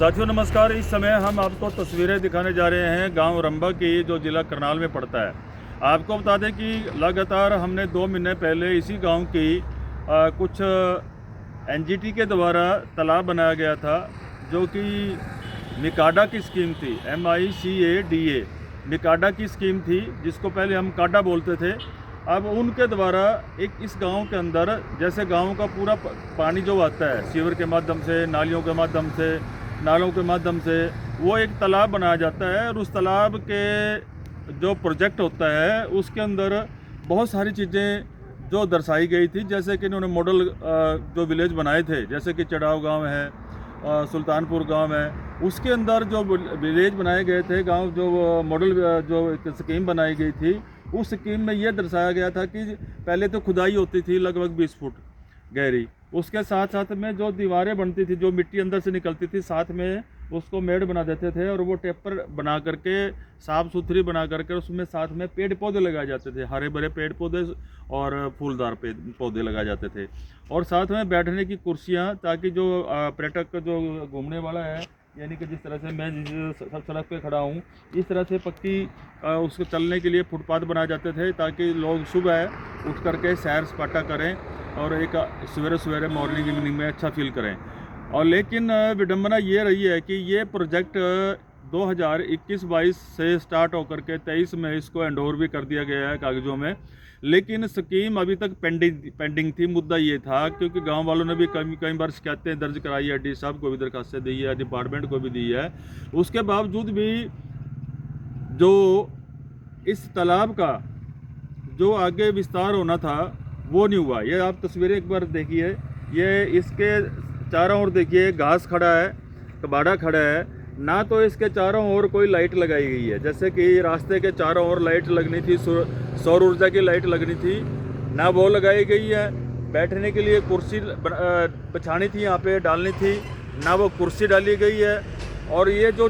साथियों नमस्कार। इस समय हम आपको तस्वीरें दिखाने जा रहे हैं गांव रंबा की, जो ज़िला करनाल में पड़ता है। आपको बता दें कि लगातार हमने 2 महीने पहले इसी गांव की कुछ एनजीटी के द्वारा तालाब बनाया गया था, जो कि मिकाडा की स्कीम थी। MICADA मिकाडा की स्कीम थी, जिसको पहले हम काडा बोलते थे। अब उनके द्वारा एक इस गांव के अंदर, जैसे गांव का पूरा पानी जो आता है सीवर के माध्यम से, नालियों के माध्यम से, नालों के माध्यम से, वो एक तालाब बनाया जाता है। और उस तालाब के जो प्रोजेक्ट होता है उसके अंदर बहुत सारी चीज़ें जो दर्शाई गई थी, जैसे कि इन्होंने मॉडल जो विलेज बनाए थे, जैसे कि चढ़ाव गांव है, सुल्तानपुर गांव है। उसके अंदर जो विलेज बनाए गए थे, गांव जो मॉडल जो स्कीम बनाई गई थी, उस स्कीम में ये दर्शाया गया था कि पहले तो खुदाई होती थी लगभग 20 फुट गहरी। उसके साथ साथ में जो दीवारें बनती थी, जो मिट्टी अंदर से निकलती थी, साथ में उसको मेड़ बना देते थे और वो टेपर बना करके साफ़ सुथरी बना करके उसमें साथ में पेड़ पौधे लगाए जाते थे, हरे भरे पेड़ पौधे और फूलदार पेड़ पौधे लगाए जाते थे। और साथ में बैठने की कुर्सियाँ, ताकि जो पर्यटक जो घूमने वाला है, यानी कि जिस तरह से मैं जिस सड़क पे खड़ा हूँ, इस तरह से पक्की उसको चलने के लिए फुटपाथ बनाए जाते थे, ताकि लोग सुबह उठ करके सैर सपाटा करें और एक सवेरे सवेरे मॉर्निंग इवनिंग में अच्छा फील करें। और लेकिन विडंबना ये रही है कि ये प्रोजेक्ट 2021-22 से स्टार्ट होकर के 23 में इसको एंडोवर भी कर दिया गया है कागज़ों में, लेकिन स्कीम अभी तक पेंडिंग थी। मुद्दा ये था, क्योंकि गांव वालों ने भी कई बार शिकायतें दर्ज कराई है, डी साहब को भी दरखास्तें दी है, डिपार्टमेंट को भी दी है। उसके बावजूद भी जो इस तालाब का जो आगे विस्तार होना था वो नहीं हुआ। ये आप तस्वीरें एक बार देखिए, ये इसके चारों ओर देखिए घास खड़ा है, कबाड़ा खड़ा है, ना तो इसके चारों ओर कोई लाइट लगाई गई है। जैसे कि रास्ते के चारों ओर लाइट लगनी थी, सौर ऊर्जा की लाइट लगनी थी, ना वो लगाई गई है। बैठने के लिए कुर्सी बिछानी थी, यहाँ पे डालनी थी, ना वो कुर्सी डाली गई है। और ये जो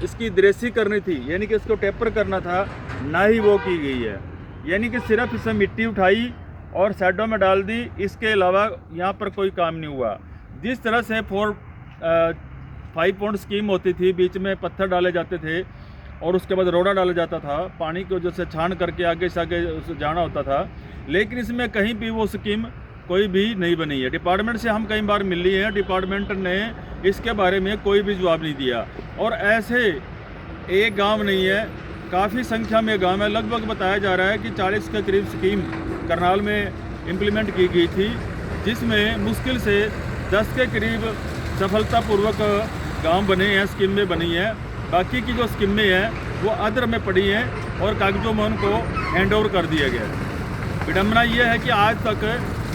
इसकी दृष्टि करनी थी, यानी कि इसको टेपर करना था, ना ही वो की गई है। यानी कि सिर्फ इसमें मिट्टी उठाई और साइडों में डाल दी, इसके अलावा यहाँ पर कोई काम नहीं हुआ। जिस तरह से 5 पॉइंट स्कीम होती थी, बीच में पत्थर डाले जाते थे और उसके बाद रोड़ा डाला जाता था, पानी को जैसे छान करके आगे से आगे जाना होता था, लेकिन इसमें कहीं भी वो स्कीम कोई भी नहीं बनी है। डिपार्टमेंट से हम कई बार मिल लिए हैं, डिपार्टमेंट ने इसके बारे में कोई भी जवाब नहीं दिया। और ऐसे एक गांव नहीं है, काफ़ी संख्या में गांव है। लगभग बताया जा रहा है कि 40 के करीब स्कीम करनाल में इम्प्लीमेंट की गई थी, जिसमें मुश्किल से 10 के करीब सफलतापूर्वक गांव बने हैं, स्कीमें बनी हैं। बाकी की जो स्कीमें हैं वो अदर में पड़ी हैं और कागजों में उनको हैंडओवर कर दिया गया है। विडंबना ये है कि आज तक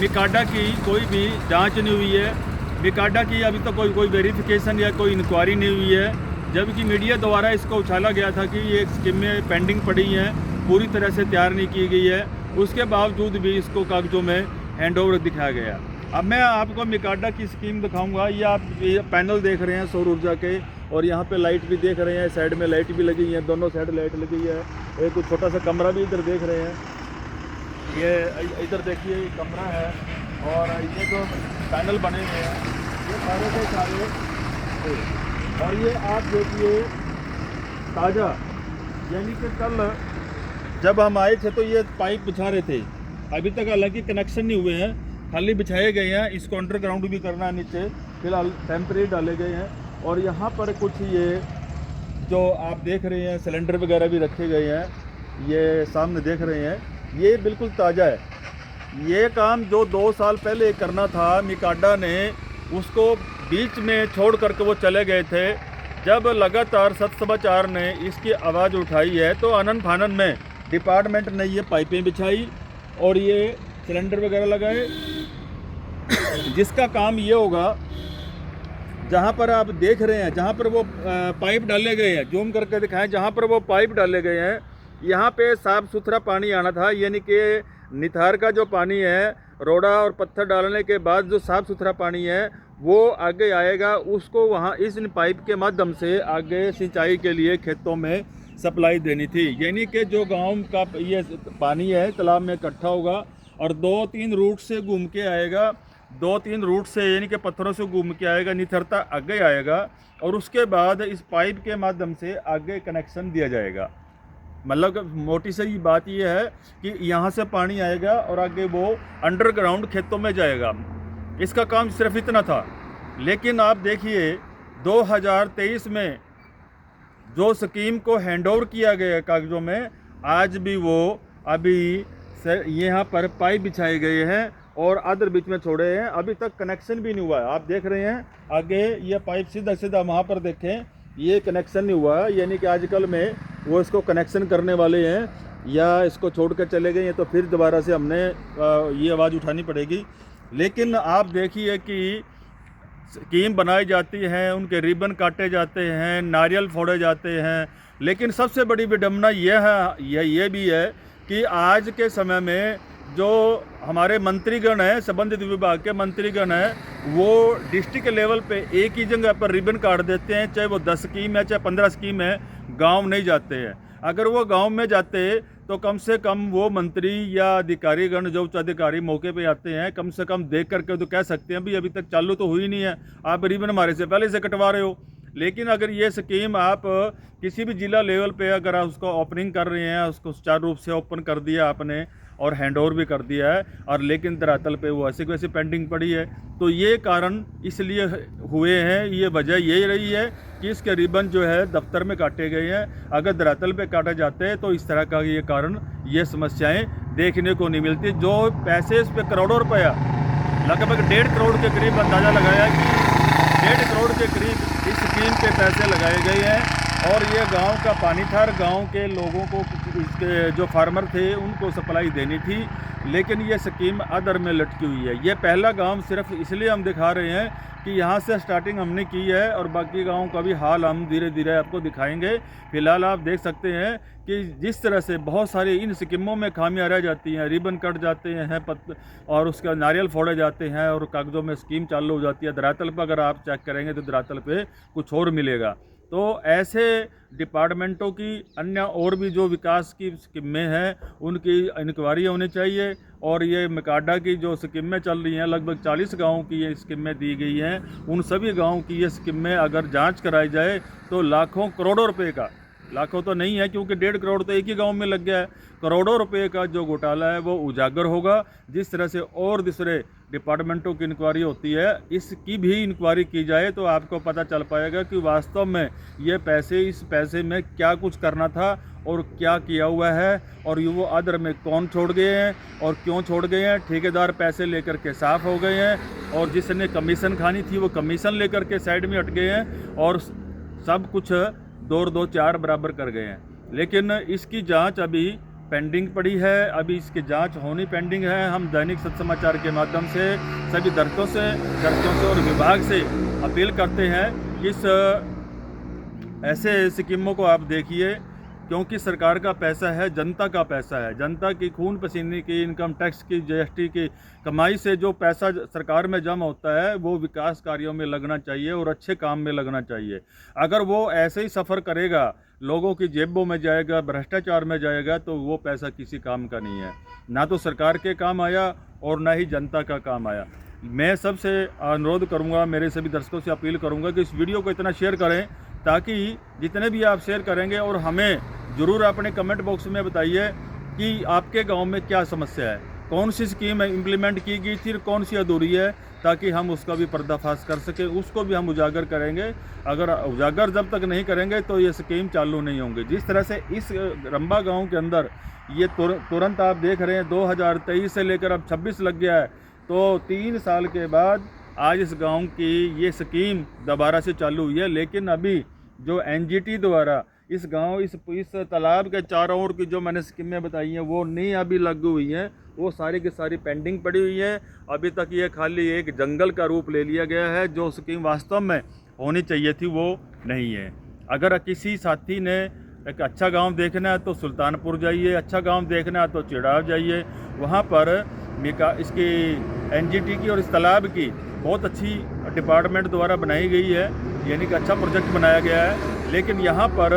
मिकाडा की कोई भी जांच नहीं हुई है, मिकाडा की अभी तक कोई वेरिफिकेशन या कोई इंक्वायरी नहीं हुई है, जबकि मीडिया द्वारा इसको उछाला गया था कि ये स्कीमें पेंडिंग पड़ी हैं, पूरी तरह से तैयार नहीं की गई है। उसके बावजूद भी इसको कागजों में हैंडओवर दिखाया गया। अब मैं आपको मिकाडा की स्कीम दिखाऊंगा। ये पैनल देख रहे हैं सौर ऊर्जा के, और यहाँ पे लाइट भी देख रहे हैं, साइड में लाइट भी लगी है, दोनों साइड लाइट लगी है। एक छोटा सा कमरा भी इधर देख रहे हैं, ये इधर देखिए ये कमरा है। और ये जो पैनल बने हुए हैं ये सारे के सारे, और ये आप देखिए ताज़ा, यानी कि कल जब हम आए थे तो ये पाइप बिछा रहे थे, अभी तक हालांकि कनेक्शन नहीं हुए हैं, खाली बिछाए गए हैं। इसको अंडरग्राउंड भी करना है, नीचे फिलहाल टेम्परेरी डाले गए हैं। और यहाँ पर कुछ ये जो आप देख रहे हैं सिलेंडर वगैरह भी रखे गए हैं, ये सामने देख रहे हैं, ये बिल्कुल ताज़ा है। ये काम जो 2 साल पहले करना था, मिकाडा ने उसको बीच में छोड़ करके वो चले गए थे। जब लगातार सत्य समाचार ने इसकी आवाज़ उठाई है तो आनन फानन में डिपार्टमेंट ने ये पाइपें बिछाई और ये सिलेंडर वगैरह लगाए, जिसका काम ये होगा, जहाँ पर आप देख रहे हैं, जहाँ पर वो पाइप डाले गए हैं, जूम करके दिखाएं, जहाँ पर वो पाइप डाले गए हैं, यहाँ पे साफ़ सुथरा पानी आना था। यानी कि निथार का जो पानी है, रोड़ा और पत्थर डालने के बाद जो साफ़ सुथरा पानी है वो आगे आएगा, उसको वहाँ इस पाइप के माध्यम से आगे सिंचाई के लिए खेतों में सप्लाई देनी थी। यानी कि जो गांव का ये पानी है तालाब में इकट्ठा होगा और 2-3 रूट से घूम के आएगा 2-3 रूट से यानी कि पत्थरों से घूम के आएगा, निथरता आगे आएगा और उसके बाद इस पाइप के माध्यम से आगे कनेक्शन दिया जाएगा। मतलब मोटी सी बात यह है कि यहाँ से पानी आएगा और आगे वो अंडरग्राउंड खेतों में जाएगा। इसका काम सिर्फ इतना था। लेकिन आप देखिए 2023 में जो स्कीम को हैंडओवर किया गया कागजों में, आज भी वो अभी यहाँ पर पाइप बिछाए गए हैं और अदर बीच में छोड़े हैं, अभी तक कनेक्शन भी नहीं हुआ है। आप देख रहे हैं आगे ये पाइप सीधा सीधा वहाँ पर देखें, ये कनेक्शन नहीं हुआ है, यानी कि आजकल में वो इसको कनेक्शन करने वाले हैं या इसको छोड़ कर चले गए हैं, तो फिर दोबारा से हमने ये आवाज़ उठानी पड़ेगी। लेकिन आप देखिए कि स्कीम बनाई जाती है, उनके रिबन काटे जाते हैं, नारियल फोड़े जाते हैं, लेकिन सबसे बड़ी विडम्बना ये भी है कि आज के समय में जो हमारे मंत्रीगण हैं, संबंधित विभाग के मंत्रीगण हैं, वो डिस्ट्रिक्ट लेवल पे एक ही जगह पर रिबन काट देते हैं, चाहे वो 10 स्कीम है चाहे 15 स्कीम है, गांव नहीं जाते हैं। अगर वो गांव में जाते तो कम से कम वो मंत्री या अधिकारीगण जो उच्च अधिकारी मौके पे आते हैं, कम से कम देख करके तो कह सकते हैं भाई अभी तक चालू तो हुई नहीं है, आप रिबन हमारे से पहले से कटवा रहे हो। लेकिन अगर ये स्कीम आप किसी भी जिला लेवल पे अगर आप उसको ओपनिंग कर रहे हैं, उसको सुचारू रूप से ओपन कर दिया आपने और हैंडओवर भी कर दिया है, और लेकिन धरातल पे वो ऐसे वैसे पेंडिंग पड़ी है, तो ये कारण इसलिए हुए हैं, ये वजह यही रही है कि इसके रिबन जो है दफ्तर में काटे गए हैं। अगर धरातल पे काटे जाते हैं तो इस तरह का ये कारण, ये समस्याएं देखने को नहीं मिलती। जो पैसे इस पे करोड़ों रुपया, लगभग 1.5 करोड़ के करीब अंदाज़ा लगाया कि 1.5 करोड़ के करीब इस स्कीम पे पैसे लगाए गए हैं, और ये गांव का पानी था, गांव के लोगों को, इसके जो फार्मर थे उनको सप्लाई देनी थी, लेकिन ये स्कीम अदर में लटकी हुई है। ये पहला गांव सिर्फ इसलिए हम दिखा रहे हैं कि यहाँ से स्टार्टिंग हमने की है, और बाकी गाँव का भी हाल हम धीरे धीरे आपको दिखाएंगे। फिलहाल आप देख सकते हैं कि जिस तरह से बहुत सारी इन स्कीमों में खामियां रह जाती हैं, रिबन कट जाते हैं और उसका नारियल फोड़े जाते हैं और कागज़ों में स्कीम चालू हो जाती है। धरातल पर अगर आप चेक करेंगे तो धरातल पे कुछ और मिलेगा। तो ऐसे डिपार्टमेंटों की अन्य और भी जो विकास की स्कीमें हैं उनकी इंक्वायरी होनी चाहिए, और ये मकाडा की जो स्कीमें चल रही हैं, लगभग 40 गाँव की ये स्कीमें दी गई हैं, उन सभी गाँव की ये स्कीमें अगर जांच कराई जाए तो लाखों करोड़ों रुपए का, लाखों तो नहीं है क्योंकि 1.5 करोड़ तो एक ही गांव में लग गया है, करोड़ों रुपए का जो घोटाला है वो उजागर होगा। जिस तरह से और दूसरे डिपार्टमेंटों की इंक्वायरी होती है, इसकी भी इंक्वायरी की जाए तो आपको पता चल पाएगा कि वास्तव में ये पैसे, इस पैसे में क्या कुछ करना था और क्या किया हुआ है, और ये वो अदर में कौन छोड़ गए हैं और क्यों छोड़ गए हैं। ठेकेदार पैसे लेकर के साफ हो गए हैं, और जिसने कमीशन खानी थी वो कमीशन लेकर के साइड में हट गए हैं, और सब कुछ 2 4 बराबर कर गए हैं। लेकिन इसकी जांच अभी पेंडिंग पड़ी है, अभी इसकी जांच होनी पेंडिंग है। हम दैनिक सत्य समाचार के माध्यम से सभी दर्शकों से और विभाग से अपील करते हैं कि इस ऐसे स्कीमों को आप देखिए, क्योंकि सरकार का पैसा है, जनता का पैसा है, जनता की खून पसीने की, इनकम टैक्स की, जीएसटी की कमाई से जो पैसा सरकार में जमा होता है वो विकास कार्यों में लगना चाहिए और अच्छे काम में लगना चाहिए। अगर वो ऐसे ही सफ़र करेगा, लोगों की जेबों में जाएगा, भ्रष्टाचार में जाएगा, तो वो पैसा किसी काम का नहीं है, ना तो सरकार के काम आया और ना ही जनता का काम आया। मैं सबसे अनुरोध करूँगा, मेरे सभी दर्शकों से अपील करूँगा कि इस वीडियो को इतना शेयर करें ताकि जितने भी आप शेयर करेंगे, और हमें ज़रूर अपने कमेंट बॉक्स में बताइए कि आपके गांव में क्या समस्या है, कौन सी स्कीम इम्प्लीमेंट की गई थी, कौन सी अधूरी है, ताकि हम उसका भी पर्दाफाश कर सकें, उसको भी हम उजागर करेंगे। अगर उजागर जब तक नहीं करेंगे तो ये स्कीम चालू नहीं होंगे। जिस तरह से इस रंबा गांव के अंदर ये तुरंत आप देख रहे हैं 2023 से लेकर अब 26 लग गया है, तो 3 साल के बाद आज इस गांव की ये स्कीम दोबारा से चालू हुई है। लेकिन अभी जो एनजीटी द्वारा इस गांव, इस तालाब के चारों ओर की जो मैंने स्कीमें बताई हैं वो नहीं अभी लागू हुई हैं, वो सारी की सारी पेंडिंग पड़ी हुई है। अभी तक ये खाली एक जंगल का रूप ले लिया गया है, जो स्कीम वास्तव में होनी चाहिए थी वो नहीं है। अगर किसी साथी ने एक अच्छा गांव देखना है तो सुल्तानपुर जाइए, अच्छा गांव देखना है तो चिड़ाव जाइए, वहाँ पर इसकी एनजीटी की और इस तालाब की बहुत अच्छी डिपार्टमेंट द्वारा बनाई गई है, यानी कि अच्छा प्रोजेक्ट बनाया गया है। लेकिन यहाँ पर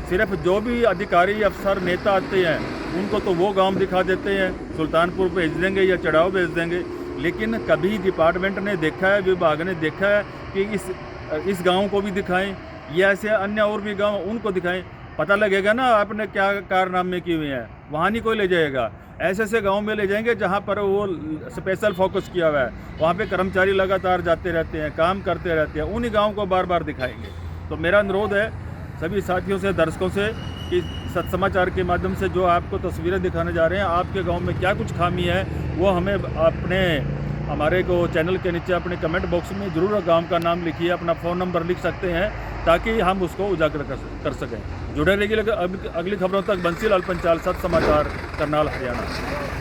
सिर्फ जो भी अधिकारी, अफसर, नेता आते हैं उनको तो वो गांव दिखा देते हैं, सुल्तानपुर भेज देंगे या चढ़ाव भेज देंगे, लेकिन कभी डिपार्टमेंट ने देखा है, विभाग ने देखा है कि इस गांव को भी दिखाएं या ऐसे अन्य और भी गांव उनको दिखाएं, पता लगेगा ना आपने क्या कारनामे किए हुए हैं। वहाँ नहीं कोई ले जाएगा, ऐसे ऐसे गांव में ले जाएंगे जहाँ पर वो स्पेशल फोकस किया हुआ है, वहाँ पे कर्मचारी लगातार जाते रहते हैं, काम करते रहते हैं, उन्हीं गाँव को बार बार दिखाएंगे। तो मेरा अनुरोध है सभी साथियों से, दर्शकों से कि सत्समाचार के माध्यम से जो आपको तस्वीरें दिखाने जा रहे हैं, आपके गांव में क्या कुछ खामी है वो हमें हमारे को चैनल के नीचे अपने कमेंट बॉक्स में ज़रूर गांव का नाम लिखिए, अपना फ़ोन नंबर लिख सकते हैं ताकि हम उसको उजागर कर सकें। जुड़े रहिए अगली खबरों तक। बंसीलाल पंचाल, सत्समाचार, करनाल, हरियाणा।